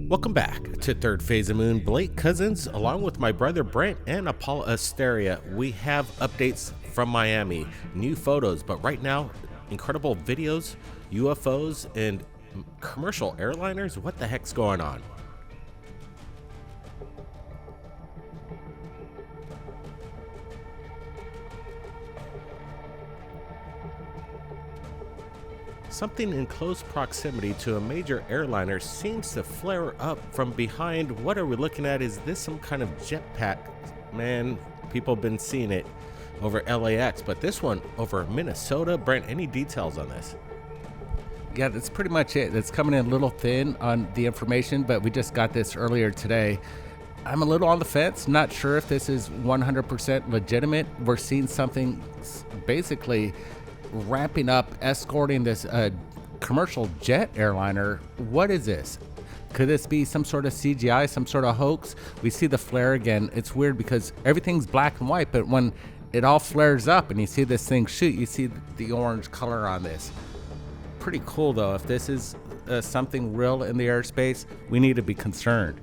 Welcome back to Third Phase of Moon. Blake Cousins, along with my brother Brent and Apollo Asteria, we have updates from Miami, new photos, but right now, incredible videos, UFOs, and commercial airliners. What the heck's going on? Something in close proximity to a major airliner seems to flare up from behind. What are we looking at? Is this some kind of jetpack? Man, people have been seeing it over LAX, but this one over Minnesota. Brent, any details on this? Yeah, that's pretty much it. It's coming in a little thin on the information, but we just got this earlier today. I'm a little on the fence, not sure if this is 100% legitimate. We're seeing something basically ramping up, escorting this commercial jet airliner. What is this? Could this be some sort of CGI, some sort of hoax? We see the flare again. It's weird because everything's black and white, but when it all flares up and you see this thing shoot, you see the orange color on this. Pretty cool though. If this is something real in the airspace, we need to be concerned.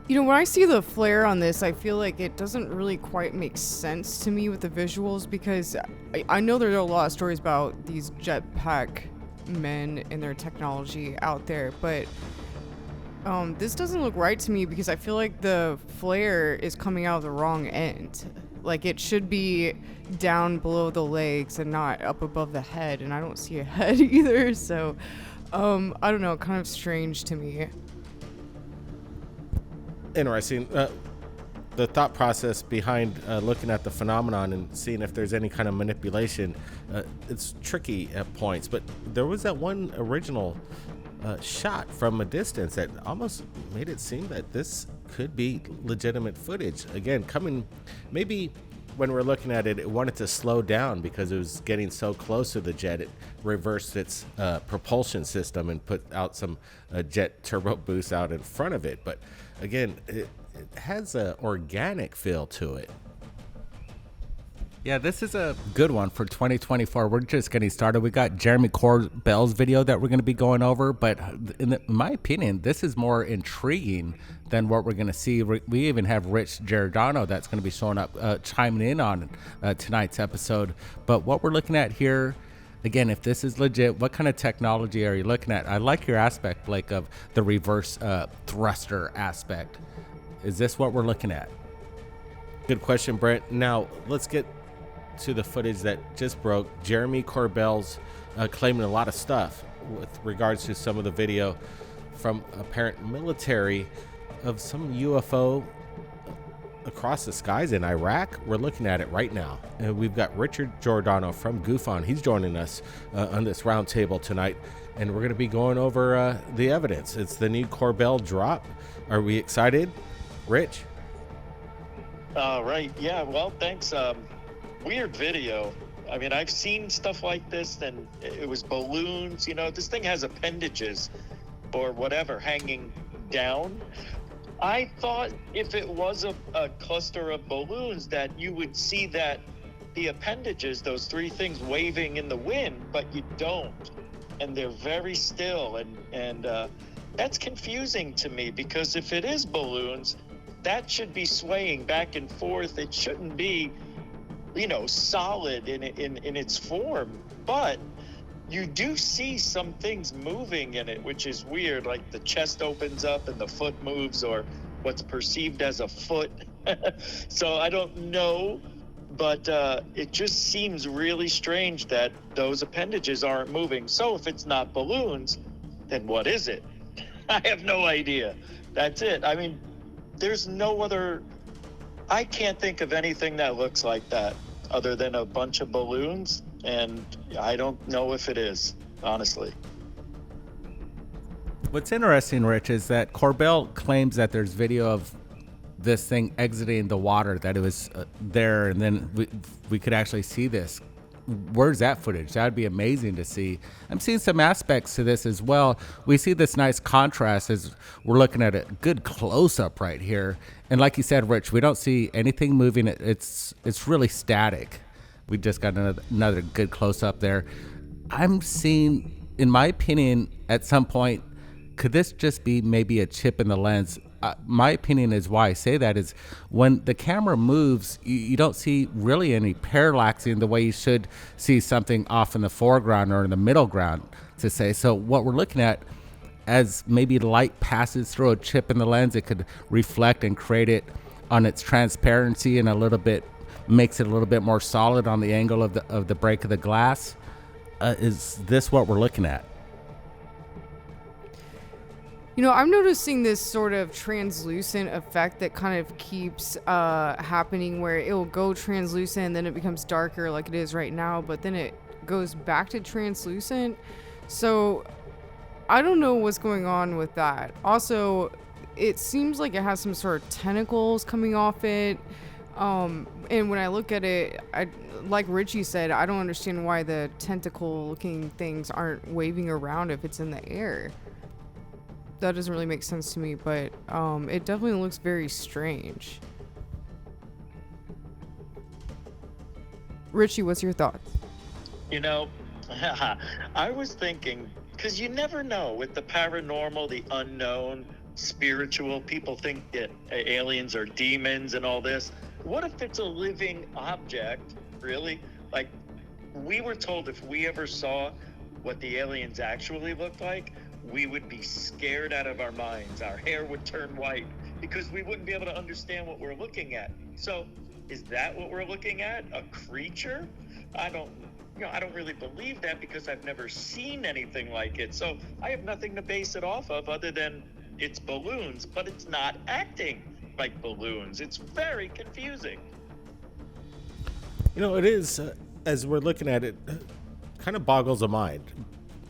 You know, when I see the flare on this, I feel like it doesn't really quite make sense to me with the visuals, because I know there are a lot of stories about these jetpack men and their technology out there, but this doesn't look right to me because I feel like the flare is coming out of the wrong end. Like, it should be down below the legs and not up above the head, and I don't see a head either, so I don't know, kind of strange to me. Interesting. The thought process behind looking at the phenomenon and seeing if there's any kind of manipulation, it's tricky at points, but there was that one original shot from a distance that almost made it seem that this could be legitimate footage. Again, coming, maybe when we're looking at it, it wanted to slow down because it was getting so close to the jet. It reversed its propulsion system and put out some jet turbo boost out in front of it. But again, it has an organic feel to it. Yeah, this is a good one for 2024. We're just getting started. We got Jeremy Corbell's video that we're going to be going over, but in my opinion, this is more intriguing than what we're going to see. We even have Rich Giordano that's going to be showing up, chiming in on tonight's episode. But what we're looking at here, again, if this is legit, what kind of technology are you looking at? I like your aspect, Blake, of the reverse thruster aspect. Is this what we're looking at? Good question, Brent. Now, let's get to the footage that just broke. Jeremy Corbell's claiming a lot of stuff with regards to some of the video from apparent military of some UFO across the skies in Iraq. We're looking at it right now. And we've got Richard Giordano from GoofOn. He's joining us on this roundtable tonight, and we're going to be going over the evidence. It's the new Corbell drop. Are we excited, Rich? Right. Yeah. Well, thanks. Weird video. I mean, I've seen stuff like this, and it was balloons. You know, this thing has appendages or whatever hanging down. I thought if it was a cluster of balloons that you would see that the appendages, those three things waving in the wind, but you don't. And they're very still. And that's confusing to me, because if it is balloons, that should be swaying back and forth. It shouldn't be, you know, solid in its form. But you do see some things moving in it, which is weird, like the chest opens up and the foot moves, or what's perceived as a foot. So I don't know, but it just seems really strange that those appendages aren't moving. So if it's not balloons, then what is it? I have no idea. That's it. I mean, there's no other, I can't think of anything that looks like that other than a bunch of balloons, and I don't know if it is, honestly. What's interesting, Rich, is that Corbell claims that there's video of this thing exiting the water, that it was there, and then we could actually see this. Where's that footage? That would be amazing to see. I'm seeing some aspects to this as well. We see this nice contrast as we're looking at a good close-up right here. And like you said, Rich, we don't see anything moving. It's really static. We just got another good close-up there. I'm seeing in my opinion, at some point, could this just be maybe a chip in the lens? My opinion is why I say that is when the camera moves, you don't see really any parallaxing the way you should see something off in the foreground or in the middle ground, to say. So what we're looking at, as maybe light passes through a chip in the lens, it could reflect and create it on its transparency and a little bit makes it a little bit more solid on the angle of the break of the glass. Is this what we're looking at? You know, I'm noticing this sort of translucent effect that kind of keeps happening, where it will go translucent and then it becomes darker like it is right now, but then it goes back to translucent. So I don't know what's going on with that. Also, it seems like it has some sort of tentacles coming off it. And when I look at it, like Richie said, I don't understand why the tentacle-looking things aren't waving around if it's in the air. That doesn't really make sense to me, but it definitely looks very strange. Richie, what's your thoughts? You know, I was thinking, because you never know with the paranormal, the unknown, spiritual, people think that aliens are demons and all this. What if it's a living object, really? Like, we were told if we ever saw what the aliens actually looked like, we would be scared out of our minds. Our hair would turn white because we wouldn't be able to understand what we're looking at. So is that what we're looking at? A creature? I don't really believe that because I've never seen anything like it. So I have nothing to base it off of other than it's balloons, but it's not acting like balloons. It's very confusing. You know, it is, as we're looking at it, kind of boggles the mind.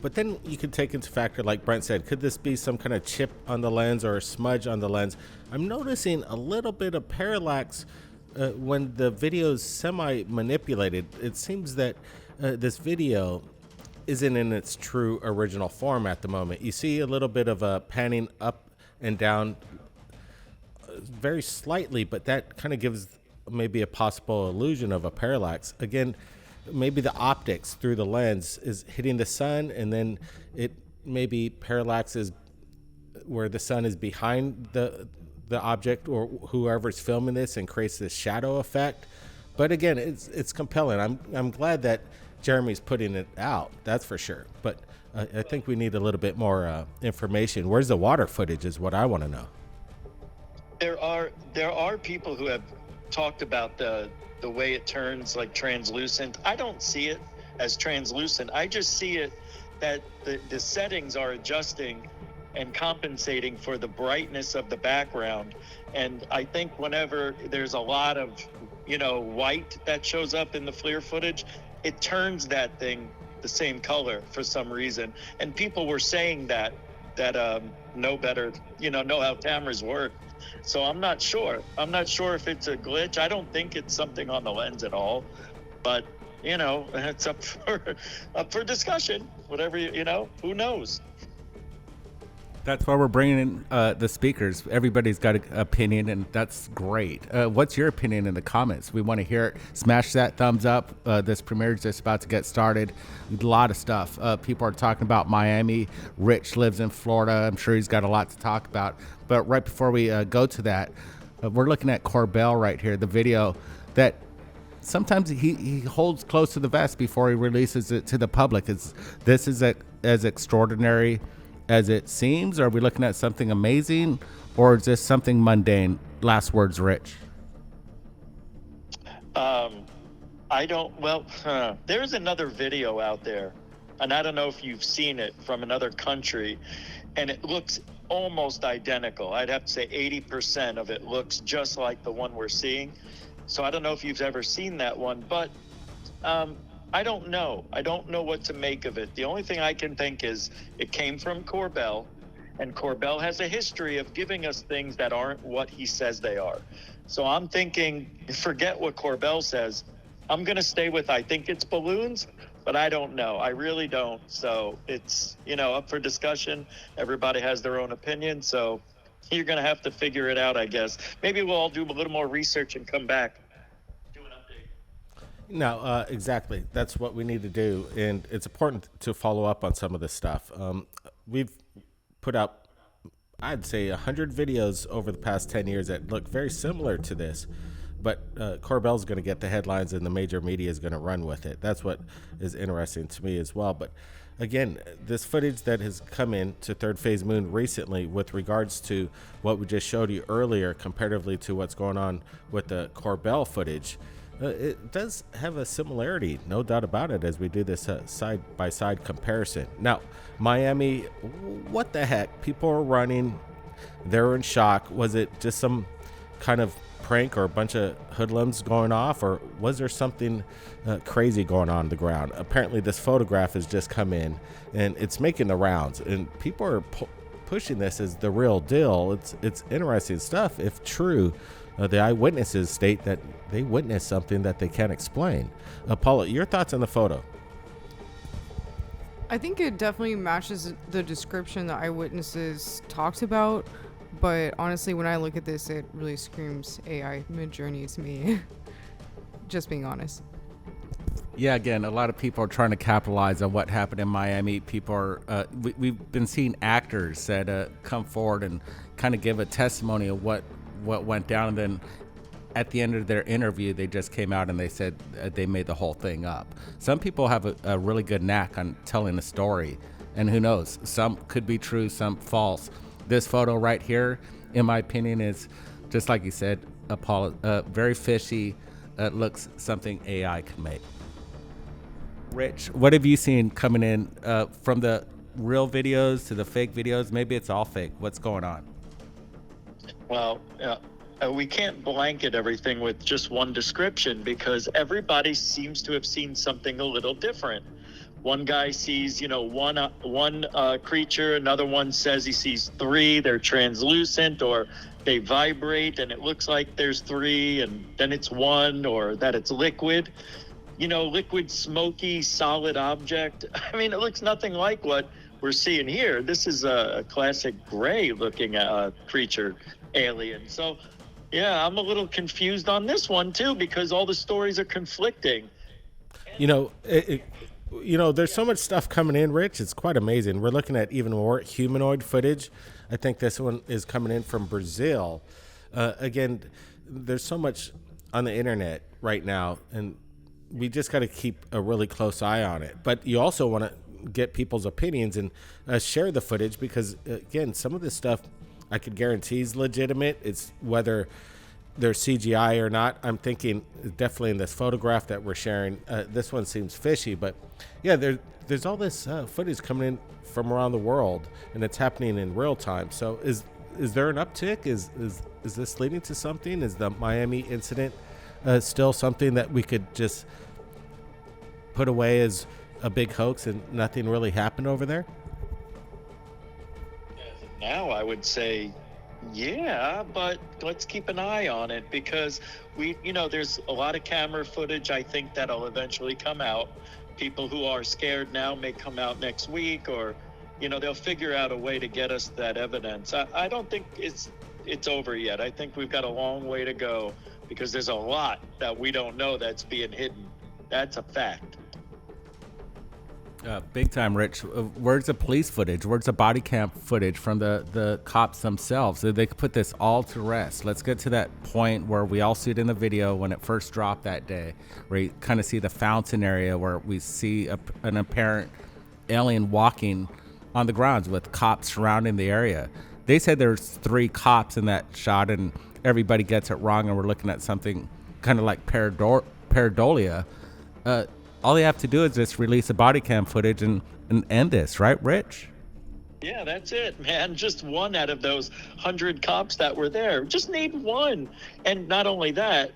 But then you could take into factor, like Brent said, could this be some kind of chip on the lens or a smudge on the lens? I'm noticing a little bit of parallax when the video's semi-manipulated. It seems that this video isn't in its true original form at the moment. You see a little bit of a panning up and down very slightly, but that kind of gives maybe a possible illusion of a parallax. Again, maybe the optics through the lens is hitting the sun, and then it maybe parallaxes where the sun is behind the object or whoever's filming this and creates this shadow effect. But again, it's compelling. I'm glad that Jeremy's putting it out, that's for sure. But I think we need a little bit more information. Where's the water footage is what I want to know. There are people who have talked about the way it turns like translucent. I don't see it as translucent. I just see it that the settings are adjusting and compensating for the brightness of the background. And I think whenever there's a lot of, white that shows up in the FLIR footage, it turns that thing the same color for some reason. And people were saying that know better, know how cameras work. So I'm not sure. I'm not sure if it's a glitch. I don't think it's something on the lens at all. But, it's up for discussion. Whatever, who knows? That's why we're bringing in the speakers. Everybody's got an opinion, and that's great. What's your opinion in the comments? We want to hear it. Smash that thumbs up. This premiere is just about to get started. A lot of stuff. People are talking about Miami. Rich lives in Florida. I'm sure he's got a lot to talk about. But right before we go to that, we're looking at Corbell right here, the video that sometimes he holds close to the vest before he releases it to the public. Is this as extraordinary as it seems? Are we looking at something amazing, or is this something mundane? Last words, Rich. There's another video out there, and I don't know if you've seen it, from another country, and it looks almost identical. I'd have to say 80% of it looks just like the one we're seeing. So I don't know if you've ever seen that one, but I don't know. I don't know what to make of it. The only thing I can think is it came from Corbell, and Corbell has a history of giving us things that aren't what he says they are. So I'm thinking, forget what Corbell says. I'm going to stay with, I think it's balloons, but I don't know. I really don't. So it's, up for discussion. Everybody has their own opinion. So you're going to have to figure it out, I guess. Maybe we'll all do a little more research and come back. No, exactly. That's what we need to do, and it's important to follow up on some of this stuff. We've put out, I'd say, 100 videos over the past 10 years that look very similar to this, but Corbell's going to get the headlines, and the major media is going to run with it. That's what is interesting to me as well. But again, this footage that has come in to Third Phase Moon recently with regards to what we just showed you earlier, comparatively to what's going on with the Corbell footage, it does have a similarity, no doubt about it, as we do this side-by-side comparison. Now, Miami, what the heck? People are running. They're in shock. Was it just some kind of prank or a bunch of hoodlums going off, or was there something crazy going on the ground? Apparently, this photograph has just come in, and it's making the rounds, and people are pushing this as the real deal. It's interesting stuff. If true, the eyewitnesses state that they witnessed something that they can't explain. Paula, your thoughts on the photo? I think it definitely matches the description that eyewitnesses talked about, but honestly, when I look at this, it really screams AI mid-journey to me. Just being honest. Yeah, again, a lot of people are trying to capitalize on what happened in Miami. People are, we've been seeing actors that come forward and kind of give a testimony of what went down, and then at the end of their interview, they just came out and they said they made the whole thing up. Some people have a really good knack on telling a story, and who knows, some could be true, some false. This photo right here, in my opinion, is just like you said, very fishy. Looks something AI could make. Rich, what have you seen coming in from the real videos to the fake videos? Maybe it's all fake. What's going on? Well, we can't blanket everything with just one description, because everybody seems to have seen something a little different. One guy sees, one creature. Another one says he sees three. They're translucent, or they vibrate, and it looks like there's three, and then it's one, or that it's liquid. Liquid, smoky, solid object. I mean, it looks nothing like what we're seeing here. This is a classic gray-looking creature, alien. So, yeah, I'm a little confused on this one, too, because all the stories are conflicting. There's so much stuff coming in, Rich. It's quite amazing. We're looking at even more humanoid footage. I think this one is coming in from Brazil. Again, there's so much on the internet right now, and we just got to keep a really close eye on it. But you also want to get people's opinions and share the footage, because, again, some of this stuff I could guarantee is legitimate. It's whether they're CGI or not. I'm thinking definitely in this photograph that we're sharing, this one seems fishy. But, yeah, there's all this footage coming in from around the world, and it's happening in real time. So is there an uptick? Is this leading to something? Is the Miami incident still something that we could just put away as a big hoax and nothing really happened over there? Now I would say, yeah, but let's keep an eye on it, because there's a lot of camera footage, I think, that'll eventually come out. People who are scared now may come out next week, or, they'll figure out a way to get us that evidence. I don't think it's over yet. I think we've got a long way to go, because there's a lot that we don't know that's being hidden. That's a fact. Big time, Rich. Where's the police footage? Where's the body cam footage from the cops themselves? They could put this all to rest. Let's get to that point where we all see it in the video when it first dropped that day, where you kind of see the fountain area where we see an apparent alien walking on the grounds with cops surrounding the area. They said there's 3 cops in that shot, and everybody gets it wrong, and we're looking at something kind of like pareidolia. All they have to do is just release the body cam footage and end this, right, Rich? Yeah, that's it, man. Just one out of those 100 cops that were there. Just need one. And not only that,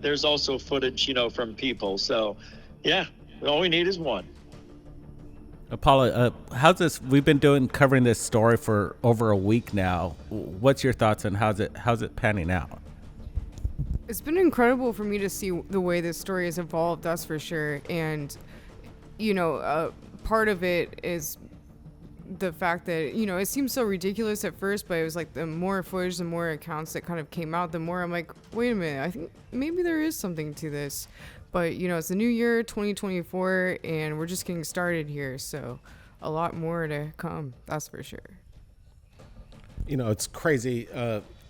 there's also footage, from people. So, yeah, all we need is one. Paula, how's this? We've been covering this story for over a week now. What's your thoughts on how's it panning out? It's been incredible for me to see the way this story has evolved, that's for sure. And, part of it is the fact that, it seems so ridiculous at first, but it was like the more footage, the more accounts that kind of came out, the more I'm like, wait a minute, I think maybe there is something to this. But, it's the new year, 2024, and we're just getting started here. So a lot more to come, that's for sure. It's crazy.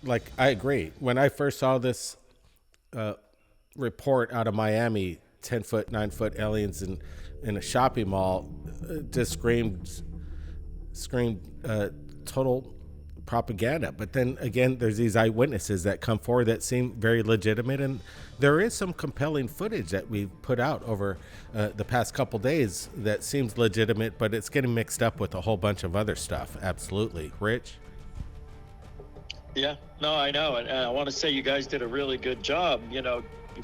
Like, I agree. When I first saw this report out of Miami, 10-foot, 9-foot aliens in a shopping mall, just screamed total propaganda. But then again, there's these eyewitnesses that come forward that seem very legitimate, and there is some compelling footage that we've put out over the past couple days that seems legitimate, but it's getting mixed up with a whole bunch of other stuff. Absolutely. Rich? Yeah, no, I know. And I want to say you guys did a really good job,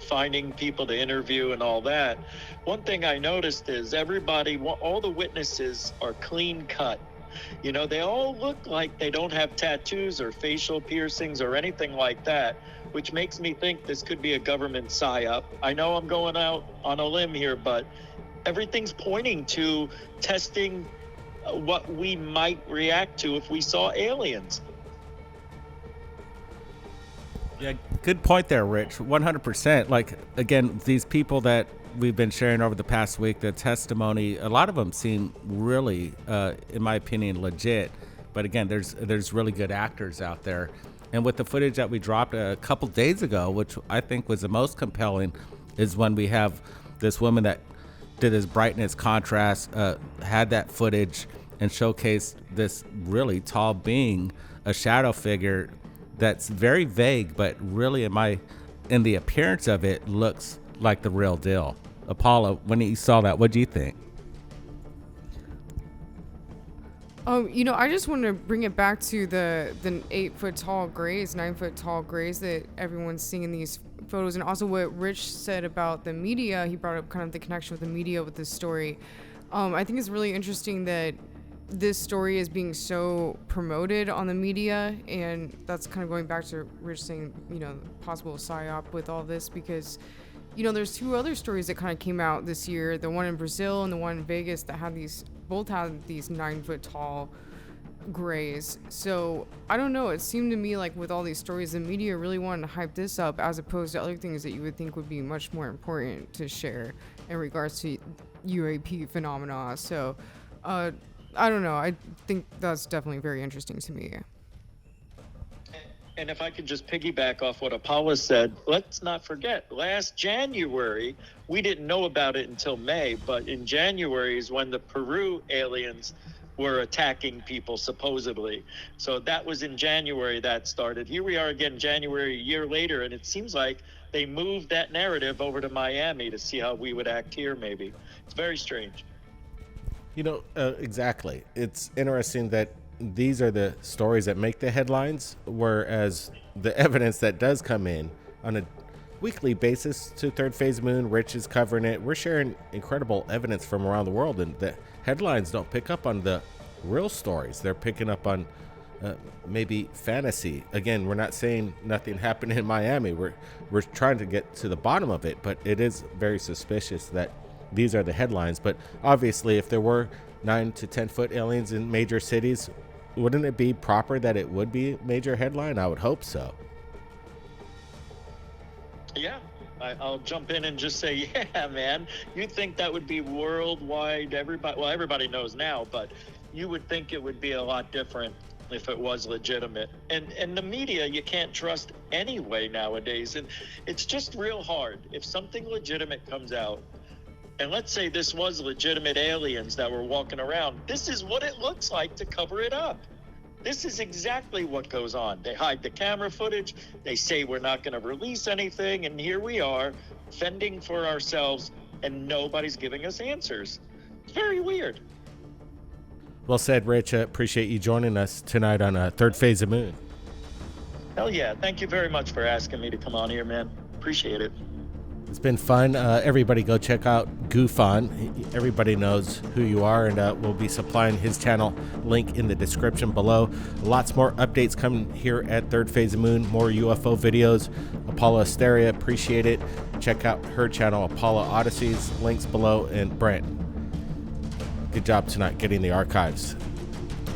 finding people to interview and all that. One thing I noticed is all the witnesses are clean cut. They all look like they don't have tattoos or facial piercings or anything like that, which makes me think this could be a government psyop. I know I'm going out on a limb here, but everything's pointing to testing what we might react to if we saw aliens. Yeah, good point there, Rich. 100%. Like, again, these people that we've been sharing over the past week, the testimony, a lot of them seem really, in my opinion, legit. But again, there's really good actors out there. And with the footage that we dropped a couple days ago, which I think was the most compelling, is when we have this woman that did this brightness contrast, had that footage and showcased this really tall being, a shadow figure that's very vague, but really in the appearance of it looks like the real deal. Apollo, when you saw that, what do you think? I just want to bring it back to the 8-foot tall grays, 9-foot tall grays that everyone's seeing in these photos, and also what Rich said about the media. He brought up kind of the connection with the media with this story. I think it's really interesting that this story is being so promoted on the media, and that's kind of going back to Rich saying, possible psyop with all this, because, there's 2 other stories that kind of came out this year, the one in Brazil and the one in Vegas that both had these 9-foot tall grays. So I don't know, it seemed to me like with all these stories, the media really wanted to hype this up as opposed to other things that you would think would be much more important to share in regards to UAP phenomena. So, I don't know. I think that's definitely very interesting to me. And if I could just piggyback off what Apollo said, let's not forget, last January, we didn't know about it until May, but in January is when the Peru aliens were attacking people, supposedly. So that was in January that started. Here we are again, January, a year later, and it seems like they moved that narrative over to Miami to see how we would act here, maybe. It's very strange. Exactly. It's interesting that these are the stories that make the headlines, whereas the evidence that does come in on a weekly basis to Third Phase Moon, Rich is covering it. We're sharing incredible evidence from around the world, and the headlines don't pick up on the real stories. They're picking up on maybe fantasy. Again, we're not saying nothing happened in Miami. We're trying to get to the bottom of it, but it is very suspicious that these are the headlines. But obviously, if there were 9 to 10 foot aliens in major cities, wouldn't it be proper that it would be a major headline? I would hope so. Yeah, I'll jump in and just say, yeah, man, you'd think that would be worldwide. Everybody knows now, but you would think it would be a lot different if it was legitimate. And the media, you can't trust anyway nowadays. And it's just real hard. If something legitimate comes out, and let's say this was legitimate aliens that were walking around, this is what it looks like to cover it up. This is exactly what goes on. They hide the camera footage. They say we're not going to release anything. And here we are fending for ourselves, and nobody's giving us answers. It's very weird. Well said, Rich. Appreciate you joining us tonight on Third Phase of Moon. Hell yeah. Thank you very much for asking me to come on here, man. Appreciate it. It's been fun. Everybody go check out Goofon. Everybody knows who you are, and we'll be supplying his channel link in the description below. Lots more updates coming here at Third Phase of Moon. More UFO videos. Apollo Asteria, appreciate it. Check out her channel, Apollo Odysseys. Links below. And Brent, good job tonight getting the archives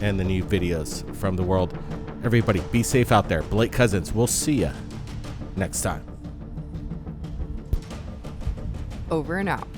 and the new videos from the world. Everybody, be safe out there. Blake Cousins, we'll see ya next time. Over and out.